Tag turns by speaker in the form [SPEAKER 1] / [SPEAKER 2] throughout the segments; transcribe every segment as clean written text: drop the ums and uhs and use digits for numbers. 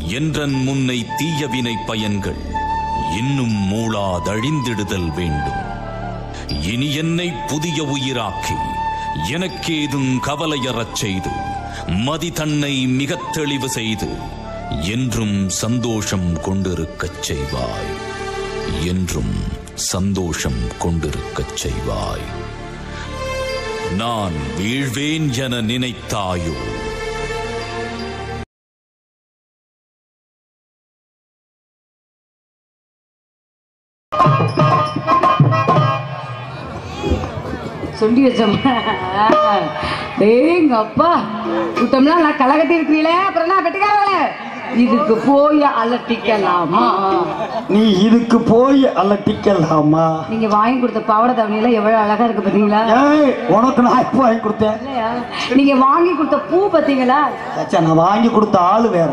[SPEAKER 1] என்றன் முன்னை தீயவினை பயன்கள் இன்னும் மூளாதழிந்திடுதல் வேண்டும். இனி என்னை புதிய உயிராக்கி எனக்கேதும் கவலையறச் செய்து மதி தன்னை மிகத் தெளிவு செய்து என்றும் சந்தோஷம் கொண்டிருக்கச் செய்வாய். என்றும் சந்தோஷம் கொண்டிருக்கச் செய்வாய். நான் வீழ்வேன் என நினைத்தாயோ?
[SPEAKER 2] சொல்லி வச்சோம். எங்க அப்பா கூட்டம்லாம் நான் களை கட்டி இருக்கிறீங்களே, அப்புறம் நான் கட்டிக்காரங்களே இதுக்கு போய் அலட்டிக்கலாமா?
[SPEAKER 3] நீ இதுக்கு போய் அலட்டிக்கலாமா?
[SPEAKER 2] நீங்க வாங்கி கொடுத்த பாவடை தவணையில எவ்வளவு அழகா இருக்கு பாத்தீங்களா?
[SPEAKER 3] உனக்கு நான் எப்போ வாங்கி கொடுத்தேன்?
[SPEAKER 2] நீங்க வாங்கி கொடுத்த பூ பாத்தீங்களா?
[SPEAKER 3] நான் வாங்கி கொடுத்த ஆளு வேற,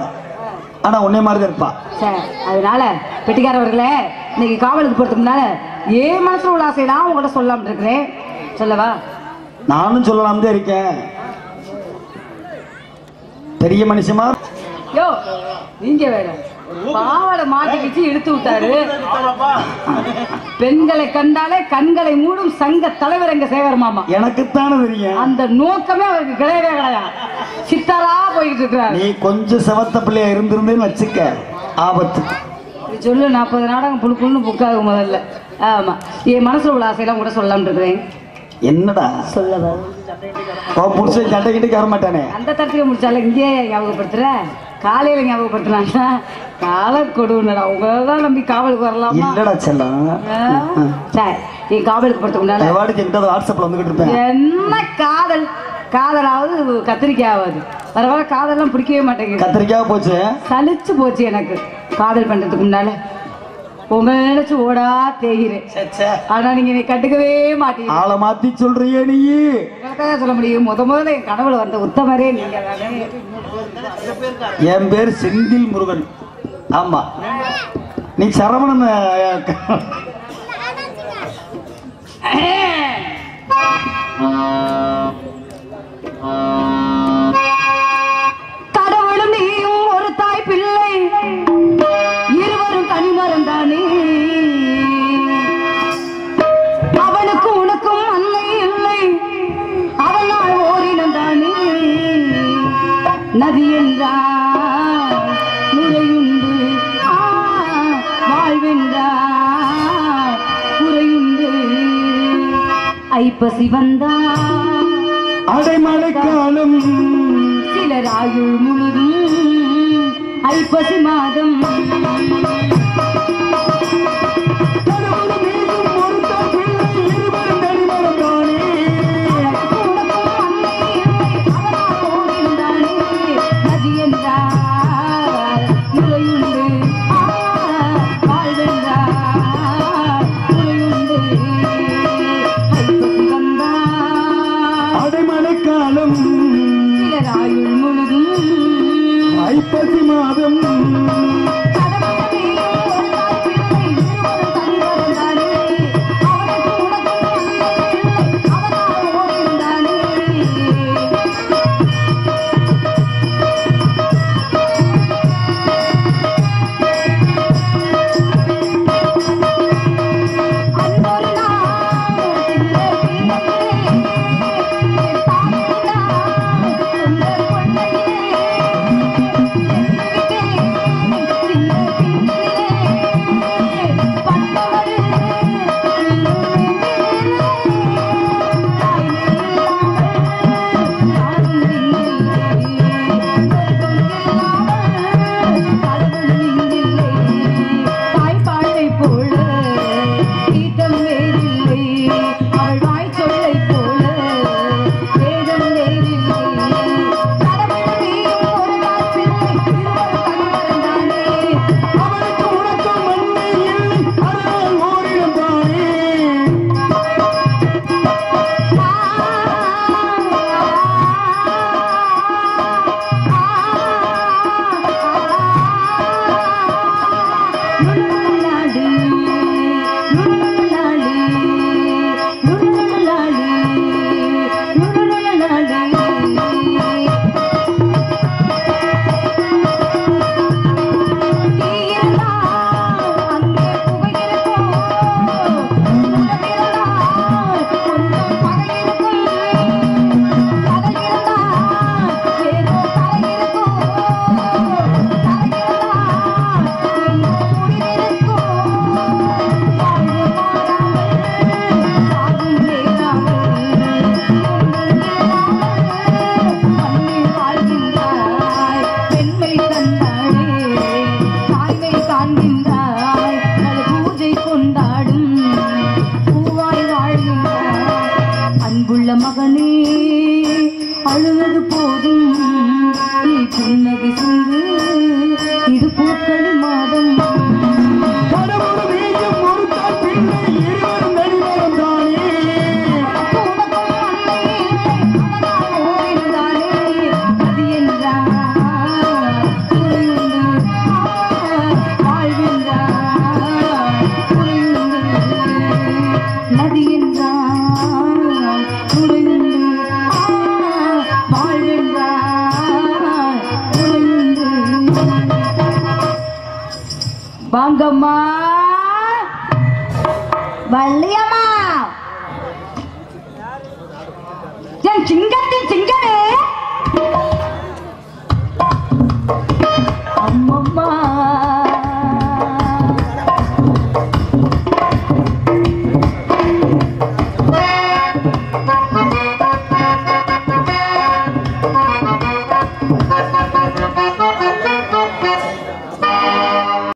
[SPEAKER 3] ஆனா உன்னை மாதிரி தான் இருப்பா.
[SPEAKER 2] சரி, அதனால பெட்டிக்காரவர்களே, இன்னைக்கு காவலுக்கு போறதுக்கு முன்னால ஏன் மனசுல உள்ள ஆசையெல்லாம் உங்கள்கிட்ட சொல்லாம இருக்கிறேன். சொல்லவா?
[SPEAKER 3] நானும் சொல்லலாம் தான் இருக்கேன். பெரிய மனுஷமா
[SPEAKER 2] யோ, நீங்க வேற பாவாடை மாட்டிக்கிச்சு இழுத்து விட்டாரு. பெண்களை கண்டாலே கண்களை மூடும் சங்க தலைவர் எங்க சேகர் மாமா.
[SPEAKER 3] எனக்குத்தானே தெரியும்.
[SPEAKER 2] அந்த நோக்கமே அவருக்கு கிடையவே கிடையாது. சித்தாரா போயிட்டு இருக்கிறாரு.
[SPEAKER 3] நீ கொஞ்சம் செவத்த பிள்ளையா இருந்திருந்தேன்னு வச்சுக்க, ஆபத்து.
[SPEAKER 2] சொல்லு, 40 நாடகம் புழு புழுன்னு புக்காகும் முதல்ல. ஆமா, என் மனசுல உள்ள ஆசையெல்லாம் கூட சொல்லலாம்னு இருக்கிறேன்.
[SPEAKER 3] என்னடா
[SPEAKER 2] சொல்லவா?
[SPEAKER 3] புடிச்ச சட்டை கிட்ட வர மாட்டானே.
[SPEAKER 2] அந்த தட்டில முடிச்சால இங்கே ஞாபகப்படுத்துற, காலையில ஞாபகப்படுத்தினா கால கொடுடா. உங்களதான் நம்பி காவலுக்கு வரலாம்.
[SPEAKER 3] இல்லடா செல்லம்.
[SPEAKER 2] சரி, நீ காவலுக்கு போறதுக்கு முன்னால
[SPEAKER 3] வாட்ஸ்அப்ல வந்துகிட்டு இருப்பேன்.
[SPEAKER 2] என்ன காதல் காதலாவது கத்திரிக்காவது வர வர காதெல்லாம் பிடிக்கவே மாட்டேங்குது.
[SPEAKER 3] கத்திரிக்காய் போச்சு,
[SPEAKER 2] சலிச்சு போச்சு எனக்கு காதல் பண்றதுக்கு முன்னால. உங்களை நினைச்சு ஓடா தேகிறேன். ஆனா நீங்க கட்டுக்கவே மாட்டீங்க.
[SPEAKER 3] ஆளை மாத்தி சொல்றியே நீ.
[SPEAKER 2] உங்களுக்காக சொல்ல முடியும். முதல்ல என் கனவுல வந்த உத்தமரே நீங்க தானே.
[SPEAKER 3] என் பேர் செந்தில் முருகன். ஆமா, நீ சரவணன்.
[SPEAKER 2] கடவுளும் நீயும் ஒரு தாய் பிள்ளை, இருவரும் தனிமரம் தானே. அவனுக்கும் உனக்கும் அன்னை இல்லை, அவனால் ஓரினம் தானே. நதி என்றால் நுரையுண்டு, வாழ்வென்றால் குறையுண்டு. ஐப்பசி வந்தா
[SPEAKER 3] அடைமழை காலம்,
[SPEAKER 2] சிலர் ஆயுள் முழுதும் ஐப்பசி மாதம். நதி என்றால் நுரையுண்டு, வாழ்வென்றால் குறையுண்டு. ஐப்பசி வந்தா
[SPEAKER 3] அடைமழை காலம்,
[SPEAKER 2] சிலர் ஆயுள் முழுதும்
[SPEAKER 3] ஐப்பசி மாதம்.
[SPEAKER 2] வாங்கம்மா வள்ளியம்மா என் சிங்கத்தின்